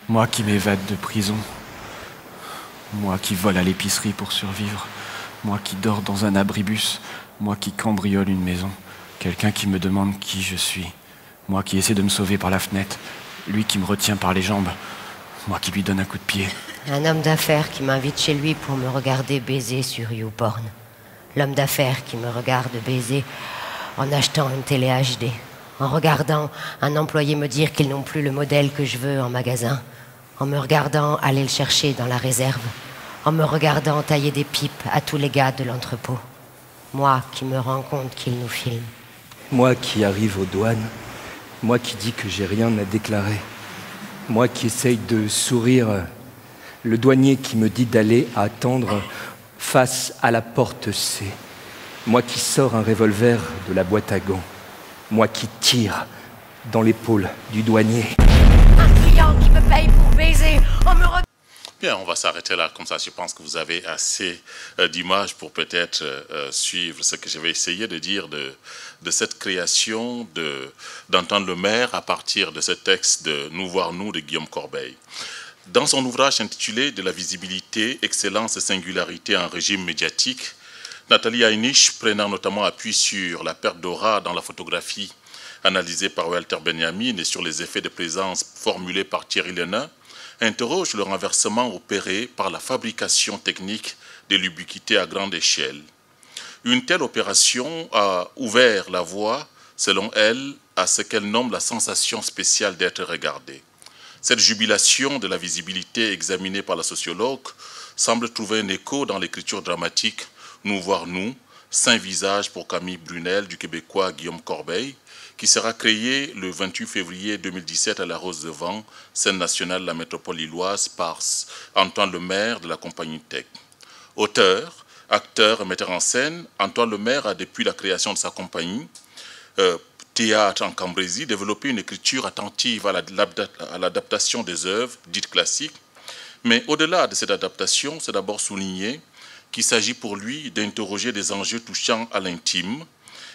Moi qui m'évade de prison. Moi qui vole à l'épicerie pour survivre. Moi qui dors dans un abribus. Moi qui cambriole une maison. Quelqu'un qui me demande qui je suis. Moi qui essaie de me sauver par la fenêtre. Lui qui me retient par les jambes. Moi qui lui donne un coup de pied. Un homme d'affaires qui m'invite chez lui pour me regarder baiser sur YouPorn. L'homme d'affaires qui me regarde baiser en achetant une télé HD. En regardant un employé me dire qu'ils n'ont plus le modèle que je veux en magasin. En me regardant aller le chercher dans la réserve. En me regardant tailler des pipes à tous les gars de l'entrepôt. Moi qui me rends compte qu'ils nous filment. Moi qui arrive aux douanes. Moi qui dis que j'ai rien à déclarer. Moi qui essaye de sourire. Le douanier qui me dit d'aller attendre face à la porte C. Moi qui sors un revolver de la boîte à gants. Moi qui tire dans l'épaule du douanier. Un client qui me paye pour baiser en me regardant. Bien, on va s'arrêter là, comme ça je pense que vous avez assez d'images pour peut-être suivre ce que je vais essayer de dire de cette création d'Antoine Lemaire à partir de ce texte de Nous voir nous de Guillaume Corbeil. Dans son ouvrage intitulé « De la visibilité, excellence et singularité en régime médiatique », Nathalie Heinisch, prenant notamment appui sur la perte d'aura dans la photographie analysée par Walter Benjamin et sur les effets de présence formulés par Thierry Lenain, interroge le renversement opéré par la fabrication technique de l'ubiquité à grande échelle. Une telle opération a ouvert la voie, selon elle, à ce qu'elle nomme la sensation spéciale d'être regardée. Cette jubilation de la visibilité examinée par la sociologue semble trouver un écho dans l'écriture dramatique « Nous voir nous », Saint visage pour Camille Brunel du Québécois Guillaume Corbeil, qui sera créé le 28 février 2017 à la Rose de Vent, scène nationale de la métropole lilloise, par Antoine Lemaire de la compagnie Tech. Auteur, acteur et metteur en scène, Antoine Lemaire a, depuis la création de sa compagnie, Théâtre en Cambrésie, développé une écriture attentive à l'adaptation des œuvres dites classiques. Mais au-delà de cette adaptation, c'est d'abord souligné qu'il s'agit pour lui d'interroger des enjeux touchant à l'intime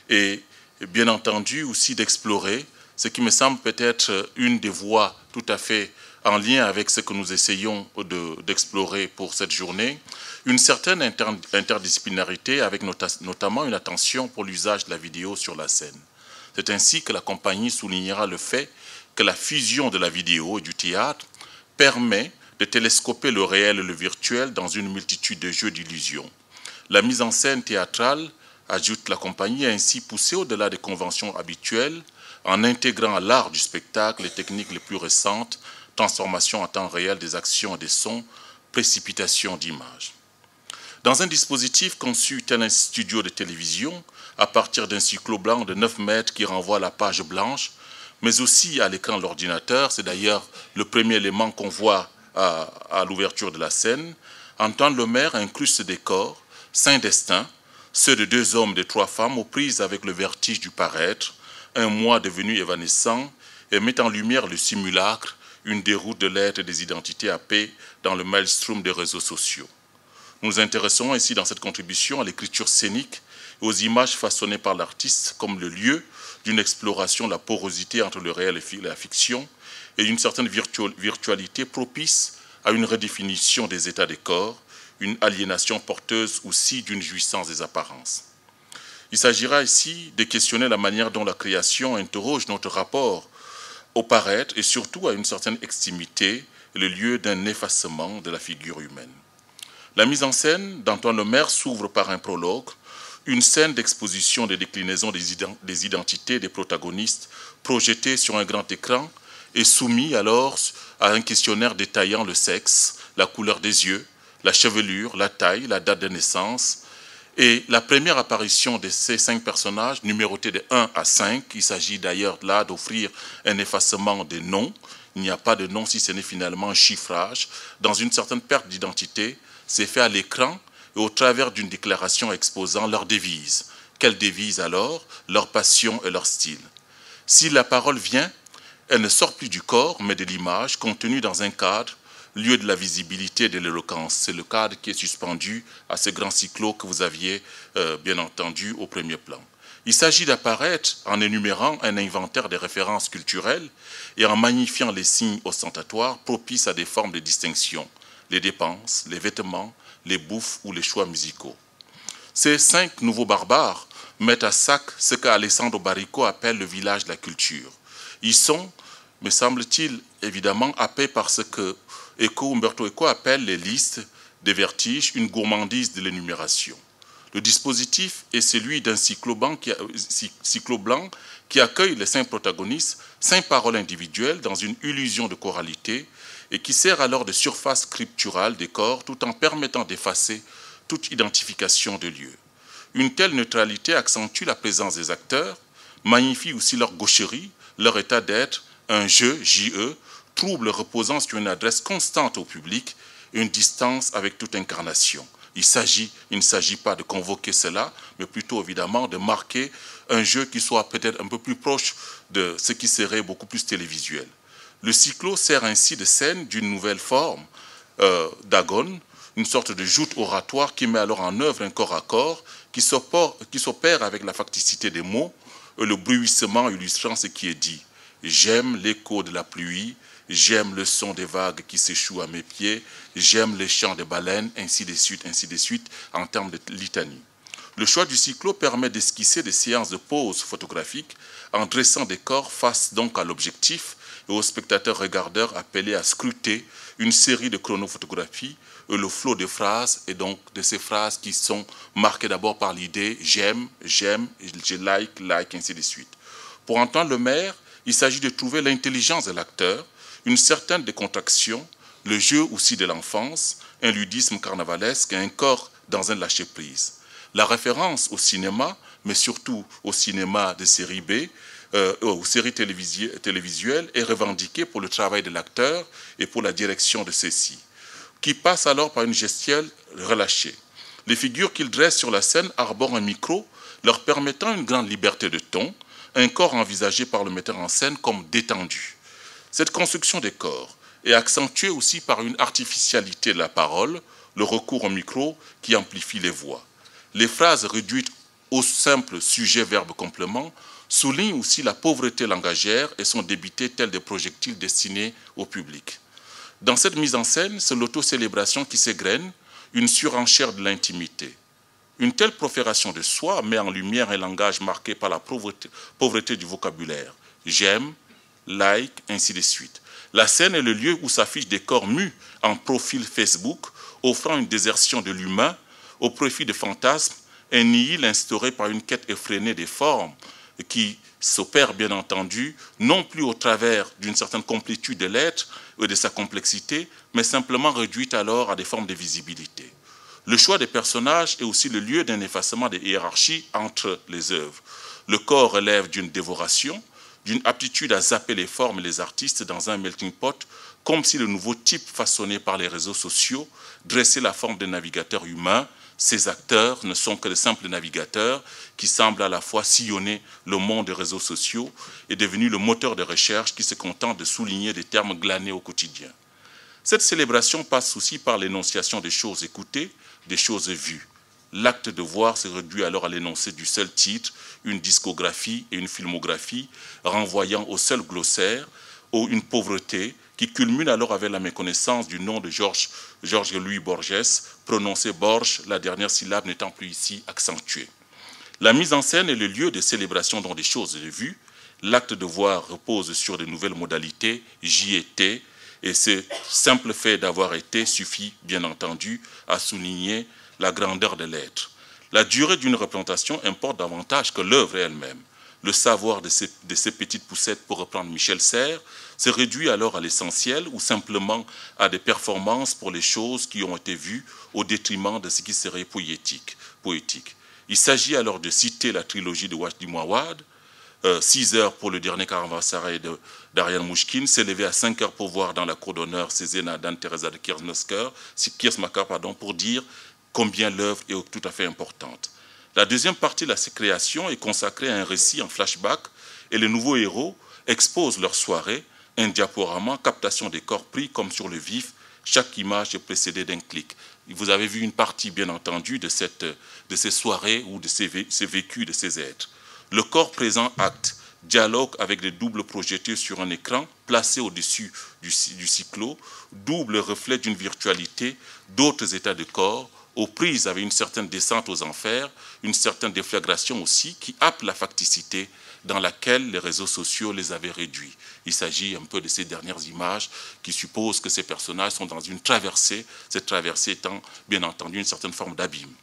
et bien entendu aussi d'explorer ce qui me semble peut-être une des voies tout à fait en lien avec ce que nous essayons d'explorer pour cette journée, une certaine interdisciplinarité avec notamment une attention pour l'usage de la vidéo sur la scène. C'est ainsi que la compagnie soulignera le fait que la fusion de la vidéo et du théâtre permet de télescoper le réel et le virtuel dans une multitude de jeux d'illusions. La mise en scène théâtrale, ajoute la compagnie, a ainsi poussé au-delà des conventions habituelles en intégrant à l'art du spectacle les techniques les plus récentes, transformation en temps réel des actions et des sons, précipitation d'images. Dans un dispositif conçu tel un studio de télévision, à partir d'un cyclo blanc de 9 mètres qui renvoie à la page blanche, mais aussi à l'écran de l'ordinateur, c'est d'ailleurs le premier élément qu'on voit à l'ouverture de la scène, Antoine Lemaire incruste ce décor, Saint Destin, ceux de 2 hommes et de 3 femmes aux prises avec le vertige du paraître, un moi devenu évanescent, et met en lumière le simulacre, une déroute de l'être et des identités happées dans le maelstrom des réseaux sociaux. Nous nous intéressons ainsi dans cette contribution à l'écriture scénique et aux images façonnées par l'artiste comme le lieu d'une exploration de la porosité entre le réel et la fiction et d'une certaine virtualité propice à une redéfinition des états des corps, une aliénation porteuse aussi d'une jouissance des apparences. Il s'agira ici de questionner la manière dont la création interroge notre rapport au paraître et surtout à une certaine extimité, le lieu d'un effacement de la figure humaine. La mise en scène d'Antoine Lemaire s'ouvre par un prologue, une scène d'exposition des déclinaisons des identités des protagonistes projetées sur un grand écran et soumis alors à un questionnaire détaillant le sexe, la couleur des yeux, la chevelure, la taille, la date de naissance. Et la première apparition de ces 5 personnages, numérotés de 1 à 5, il s'agit d'ailleurs là d'offrir un effacement des noms. Il n'y a pas de nom si ce n'est finalement un chiffrage. Dans une certaine perte d'identité, c'est fait à l'écran et au travers d'une déclaration exposant leur devise. Quelle devise alors? Leur passion et leur style. Si la parole vient, elle ne sort plus du corps, mais de l'image, contenue dans un cadre, lieu de la visibilité et de l'éloquence. C'est le cadre qui est suspendu à ce grand cyclo que vous aviez bien entendu au premier plan. Il s'agit d'apparaître en énumérant un inventaire des références culturelles et en magnifiant les signes ostentatoires propices à des formes de distinction, les dépenses, les vêtements, les bouffes ou les choix musicaux. Ces 5 nouveaux barbares mettent à sac ce qu'Alessandro Baricco appelle le village de la culture. Ils sont, me semble-t-il, évidemment happés par ce que Umberto Eco appelle les listes des vertiges, une gourmandise de l'énumération. Le dispositif est celui d'un cyclo blanc qui accueille les 5 protagonistes, 5 paroles individuelles dans une illusion de choralité et qui sert alors de surface scripturale des corps tout en permettant d'effacer toute identification de lieu. Une telle neutralité accentue la présence des acteurs, magnifie aussi leur gaucherie, leur état d'être, un jeu, J-E, trouble reposant sur une adresse constante au public et une distance avec toute incarnation. Il ne s'agit pas de convoquer cela, mais plutôt évidemment de marquer un jeu qui soit peut-être un peu plus proche de ce qui serait beaucoup plus télévisuel. Le cyclo sert ainsi de scène d'une nouvelle forme d'agone, une sorte de joute oratoire qui met alors en œuvre un corps à corps qui s'opère avec la facticité des mots et le bruissement illustrant ce qui est dit. J'aime l'écho de la pluie, j'aime le son des vagues qui s'échouent à mes pieds, j'aime les chants des baleines, ainsi de suite, en termes de litanie. Le choix du cyclo permet d'esquisser des séances de pause photographiques en dressant des corps face donc à l'objectif et aux spectateurs regardeurs appelés à scruter une série de chronophotographies et le flot de phrases et donc de ces phrases qui sont marquées d'abord par l'idée j'aime, je like, ainsi de suite. Pour entendre le maire, il s'agit de trouver l'intelligence de l'acteur, une certaine décontraction, le jeu aussi de l'enfance, un ludisme carnavalesque et un corps dans un lâcher-prise. La référence au cinéma, mais surtout au cinéma de série B, aux séries télévisuelles, est revendiquée pour le travail de l'acteur et pour la direction de ceux-ci, qui passe alors par une gestuelle relâchée. Les figures qu'il dresse sur la scène arborent un micro, leur permettant une grande liberté de ton, un corps envisagé par le metteur en scène comme détendu. Cette construction des corps est accentuée aussi par une artificialité de la parole, le recours au micro qui amplifie les voix. Les phrases réduites au simple sujet-verbe-complément soulignent aussi la pauvreté langagière et sont débitées tels des projectiles destinés au public. Dans cette mise en scène, c'est l'autocélébration qui s'égrène, une surenchère de l'intimité. Une telle profération de soi met en lumière un langage marqué par la pauvreté du vocabulaire. J'aime, like, ainsi de suite. La scène est le lieu où s'affichent des corps mus en profil Facebook, offrant une désertion de l'humain au profit de fantasmes, un nihil instauré par une quête effrénée des formes qui s'opère bien entendu, non plus au travers d'une certaine complétude de l'être et de sa complexité, mais simplement réduite alors à des formes de visibilité. Le choix des personnages est aussi le lieu d'un effacement des hiérarchies entre les œuvres. Le corps relève d'une dévoration, d'une aptitude à zapper les formes et les artistes dans un melting pot, comme si le nouveau type façonné par les réseaux sociaux dressait la forme de navigateur humain. Ces acteurs ne sont que de simples navigateurs qui semblent à la fois sillonner le monde des réseaux sociaux et devenir le moteur de recherche qui se contente de souligner des termes glanés au quotidien. Cette célébration passe aussi par l'énonciation des choses écoutées, des choses vues. L'acte de voir se réduit alors à l'énoncé du seul titre, une discographie et une filmographie, renvoyant au seul glossaire, ou une pauvreté qui culmine alors avec la méconnaissance du nom de Georges Louis Borges, prononcé Borges, la dernière syllabe n'étant plus ici accentuée. La mise en scène est le lieu de célébration dans des choses vues. L'acte de voir repose sur de nouvelles modalités, j'y étais, et ce simple fait d'avoir été suffit, bien entendu, à souligner la grandeur de l'être. La durée d'une représentation importe davantage que l'œuvre elle-même. Le savoir de ces petites poussettes, pour reprendre Michel Serres, se réduit alors à l'essentiel ou simplement à des performances pour les choses qui ont été vues au détriment de ce qui serait poétique. Il s'agit alors de citer la trilogie de Wajdi Mouawad, 6 heures pour le dernier Caravansérail d'Ariane Mouchkine, s'élever à 5 heures pour voir dans la cour d'honneur Cézanne d'Anne-Thérèse de Keersmaker pour dire combien l'œuvre est tout à fait importante. La deuxième partie de la création est consacrée à un récit en flashback et les nouveaux héros exposent leur soirée, un diaporama, captation des corps pris comme sur le vif, chaque image est précédée d'un clic. Vous avez vu une partie, bien entendu, de ces soirées ou de ces vécus de ces êtres. Le corps présent acte, dialogue avec des doubles projetés sur un écran placé au-dessus du cyclo, double reflet d'une virtualité, d'autres états de corps, aux prises avec une certaine descente aux enfers, une certaine déflagration aussi, qui happe la facticité dans laquelle les réseaux sociaux les avaient réduits. Il s'agit un peu de ces dernières images qui supposent que ces personnages sont dans une traversée, cette traversée étant bien entendu une certaine forme d'abîme.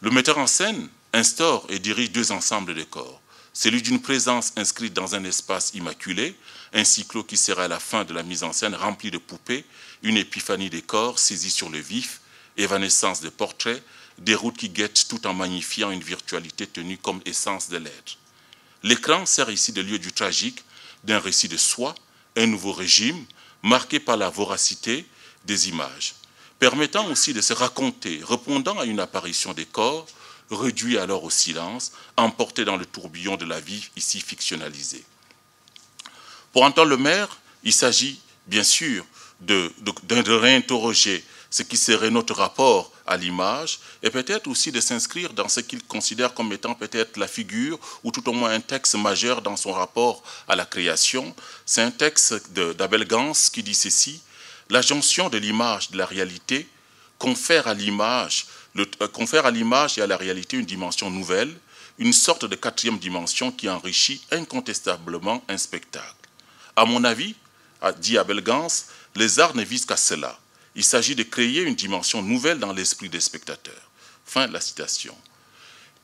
Le metteur en scène instaure et dirige deux ensembles de corps. Celui d'une présence inscrite dans un espace immaculé, un cyclo qui sera à la fin de la mise en scène rempli de poupées, une épiphanie des corps saisis sur le vif, évanescence de portraits, des routes qui guettent tout en magnifiant une virtualité tenue comme essence de l'être. L'écran sert ici de lieu du tragique, d'un récit de soi, un nouveau régime, marqué par la voracité des images, permettant aussi de se raconter, répondant à une apparition des corps, réduit alors au silence, emporté dans le tourbillon de la vie ici fictionnalisée. Pour Antoine Lemaire, il s'agit bien sûr de réinterroger ce qui serait notre rapport à l'image, et peut-être aussi de s'inscrire dans ce qu'il considère comme étant peut-être la figure, ou tout au moins un texte majeur dans son rapport à la création. C'est un texte d'Abel Gans qui dit ceci: « La jonction de l'image de la réalité confère à l'image et à la réalité une dimension nouvelle, une sorte de quatrième dimension qui enrichit incontestablement un spectacle. À mon avis, dit Abel Gans, les arts ne visent qu'à cela. Il s'agit de créer une dimension nouvelle dans l'esprit des spectateurs. » Fin de la citation.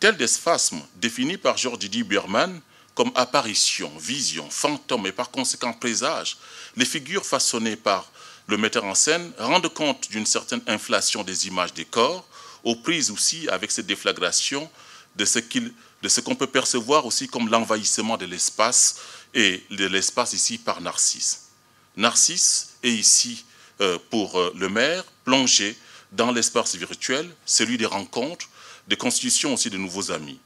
Tel des spasmes définis par George Didier Berman comme apparition, vision, fantôme et par conséquent présage, les figures façonnées par le metteur en scène rendent compte d'une certaine inflation des images des corps, aux prises aussi avec cette déflagration de ce qu'on peut percevoir aussi comme l'envahissement de l'espace, et de l'espace ici par Narcisse. Narcisse est ici, pour Lemaire, plongé dans l'espace virtuel, celui des rencontres, des constitutions aussi de nouveaux amis.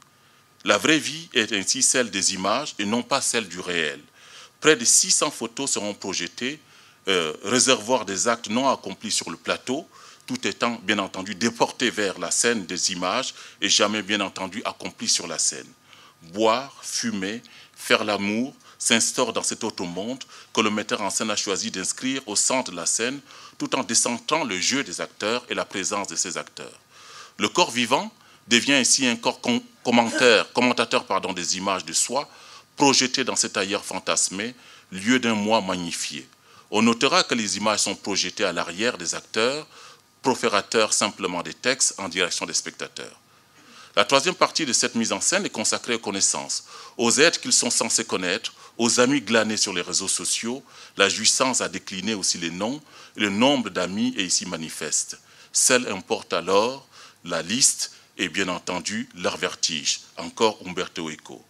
La vraie vie est ainsi celle des images et non pas celle du réel. Près de 600 photos seront projetées, réservoir des actes non accomplis sur le plateau, tout étant bien entendu déporté vers la scène des images et jamais bien entendu accompli sur la scène. Boire, fumer, faire l'amour s'instaure dans cet autre monde que le metteur en scène a choisi d'inscrire au centre de la scène tout en descendant le jeu des acteurs et la présence de ces acteurs. Le corps vivant devient ainsi un corps commentateur des images de soi projetées dans cet ailleurs fantasmé, lieu d'un moi magnifié. On notera que les images sont projetées à l'arrière des acteurs, proférateurs simplement des textes en direction des spectateurs. La troisième partie de cette mise en scène est consacrée aux connaissances, aux êtres qu'ils sont censés connaître, aux amis glanés sur les réseaux sociaux. La jouissance a décliné aussi les noms, et le nombre d'amis est ici manifeste. Seul importe alors la liste et bien entendu leur vertige. Encore Umberto Eco.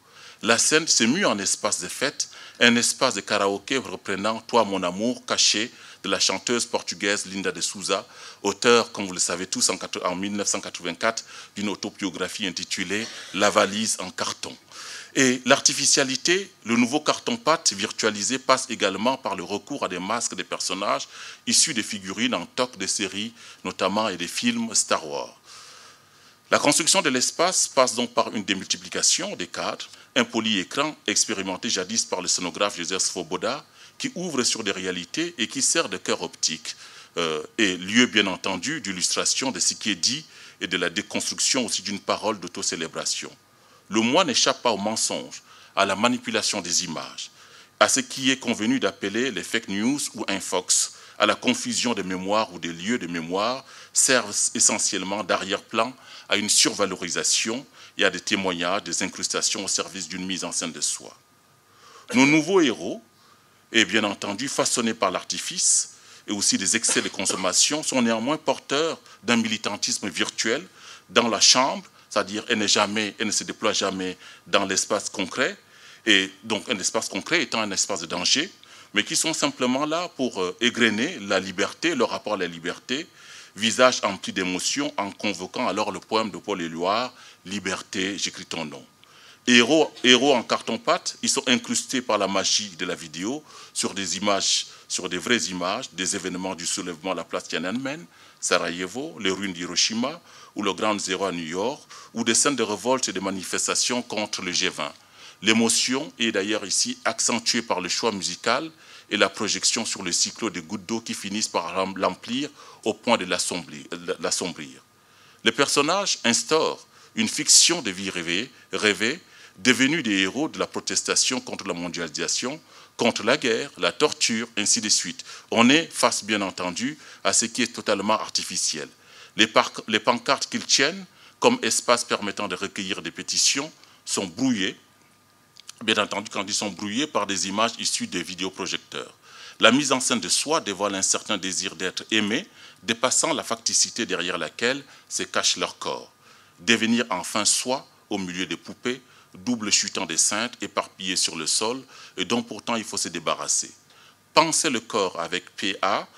La scène s'est mue en espace de fête, un espace de karaoké reprenant « Toi mon amour » caché de la chanteuse portugaise Linda de Souza, auteure, comme vous le savez tous, en 1984, d'une autobiographie intitulée « La valise en carton ». Et l'artificialité, le nouveau carton-pâte virtualisé passe également par le recours à des masques des personnages issus des figurines en toc de séries, notamment et des films Star Wars. La construction de l'espace passe donc par une démultiplication des cadres, un polyécran expérimenté jadis par le scénographe Joseph Svoboda, qui ouvre sur des réalités et qui sert de cœur optique, et lieu bien entendu d'illustration de ce qui est dit et de la déconstruction aussi d'une parole d'autocélébration. Le moi n'échappe pas au mensonge, à la manipulation des images, à ce qui est convenu d'appeler les fake news ou infox, à la confusion des mémoires ou des lieux de mémoire, servent essentiellement d'arrière-plan à une survalorisation et à des témoignages, des incrustations au service d'une mise en scène de soi. Nos nouveaux héros, et bien entendu façonnés par l'artifice et aussi des excès de consommation, sont néanmoins porteurs d'un militantisme virtuel dans la chambre, c'est-à-dire elle ne se déploie jamais dans l'espace concret, et donc un espace concret étant un espace de danger, mais qui sont simplement là pour égrener la liberté, le rapport à la liberté, visage empli d'émotions, en convoquant alors le poème de Paul Éluard, « Liberté, j'écris ton nom ». Héros en carton-pâte, ils sont incrustés par la magie de la vidéo sur des images, sur des vraies images, des événements du soulèvement à la place Tiananmen, Sarajevo, les ruines d'Hiroshima, ou le Grand Zéro à New York, ou des scènes de révolte et de manifestations contre le G20. L'émotion est d'ailleurs ici accentuée par le choix musical et la projection sur le cyclo des gouttes d'eau qui finissent par l'emplir au point de l'assombrir. Les personnages instaurent une fiction de vie rêvée, devenus des héros de la protestation contre la mondialisation, contre la guerre, la torture, ainsi de suite. On est face, bien entendu, à ce qui est totalement artificiel. Les pancartes qu'ils tiennent, comme espace permettant de recueillir des pétitions, sont brouillées, bien entendu quand ils sont brouillés par des images issues des vidéoprojecteurs. La mise en scène de soi dévoile un certain désir d'être aimé, dépassant la facticité derrière laquelle se cache leur corps. Devenir enfin soi au milieu des poupées, double chutant des saintes, éparpillées sur le sol, et dont pourtant il faut se débarrasser. Penser le corps avec PA,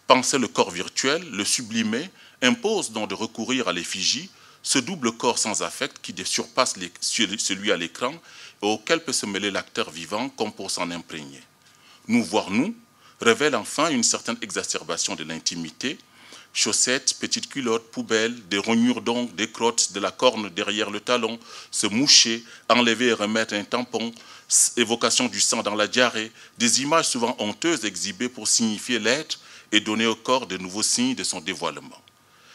penser le corps virtuel, le sublimer, impose donc de recourir à l'effigie, ce double corps sans affect qui surpasse celui à l'écran et auquel peut se mêler l'acteur vivant comme pour s'en imprégner. Nous voir nous révèle enfin une certaine exacerbation de l'intimité. Chaussettes, petites culottes, poubelles, des rognures d'ongles, des crottes, de la corne derrière le talon, se moucher, enlever et remettre un tampon, évocation du sang dans la diarrhée, des images souvent honteuses exhibées pour signifier l'être et donner au corps de nouveaux signes de son dévoilement.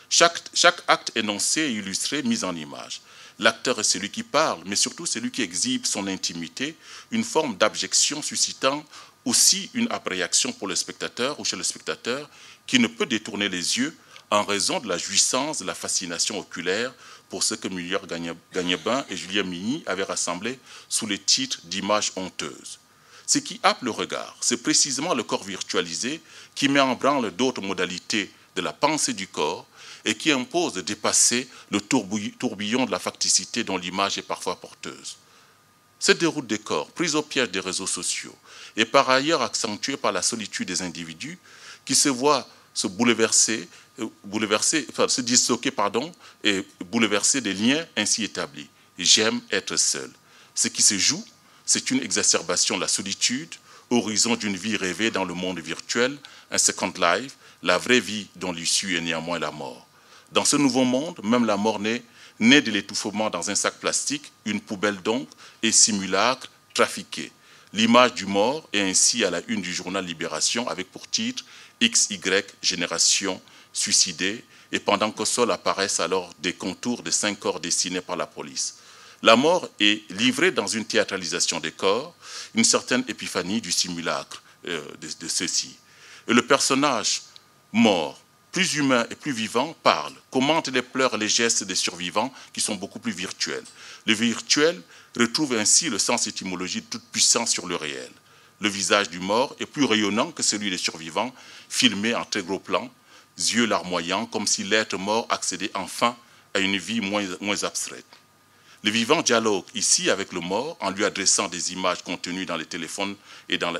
Chaque acte énoncé et illustré, mis en image. L'acteur est celui qui parle, mais surtout celui qui exhibe son intimité, une forme d'abjection suscitant aussi une appréhension pour le spectateur ou chez le spectateur qui ne peut détourner les yeux en raison de la jouissance, de la fascination oculaire pour ce que Mulier Gagnebin et Julien Migny avaient rassemblé sous les titres d'images honteuses. Ce qui happe le regard, c'est précisément le corps virtualisé qui met en branle d'autres modalités de la pensée du corps et qui impose de dépasser le tourbillon de la facticité dont l'image est parfois porteuse. Cette déroute des corps, prise au piège des réseaux sociaux, est par ailleurs accentuée par la solitude des individus qui se voient se disloquer et bouleverser des liens ainsi établis. J'aime être seul. Ce qui se joue, c'est une exacerbation de la solitude, horizon d'une vie rêvée dans le monde virtuel, un second life, la vraie vie dont l'issue est néanmoins la mort. Dans ce nouveau monde, même la mort née de l'étouffement dans un sac plastique, une poubelle donc, et simulacre trafiqué. L'image du mort est ainsi à la une du journal Libération avec pour titre XY Génération suicidée, et pendant qu'au sol apparaissent alors des contours de 5 corps dessinés par la police. La mort est livrée dans une théâtralisation des corps, une certaine épiphanie du simulacre de ceux-ci. Et le personnage mort, plus humain et plus vivant, parle, commente les pleurs et les gestes des survivants qui sont beaucoup plus virtuels. Le virtuel retrouve ainsi le sens étymologique de toute puissance sur le réel. Le visage du mort est plus rayonnant que celui des survivants, filmé en très gros plan, yeux larmoyants, comme si l'être mort accédait enfin à une vie moins abstraite. Le vivant dialogue ici avec le mort en lui adressant des images contenues dans les téléphones et dans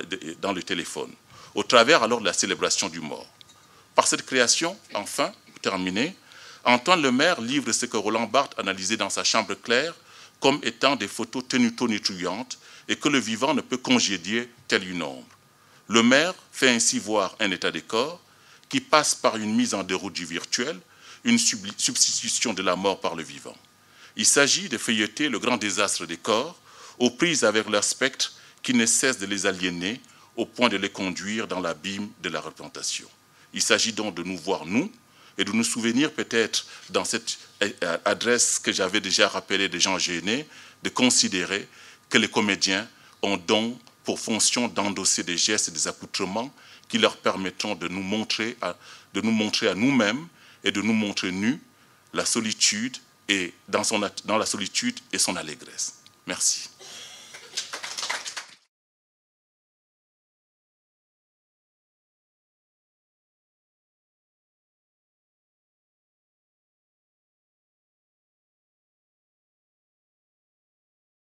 le téléphone, au travers alors de la célébration du mort. Par cette création, enfin, pour terminer, Antoine Lemaire livre ce que Roland Barthes analysait dans sa chambre claire comme étant des photos tonitruantes et que le vivant ne peut congédier telle une ombre. Lemaire fait ainsi voir un état des corps qui passe par une mise en déroute du virtuel, une substitution de la mort par le vivant. Il s'agit de feuilleter le grand désastre des corps, aux prises avec leur spectre qui ne cesse de les aliéner au point de les conduire dans l'abîme de la représentation. Il s'agit donc de nous voir, nous, et de nous souvenir peut-être dans cette adresse que j'avais déjà rappelée des gens gênés, de considérer que les comédiens ont donc pour fonction d'endosser des gestes et des accoutrements qui leur permettront de nous montrer à nous-mêmes et de nous montrer nus la solitude et dans la solitude et son allégresse. Merci.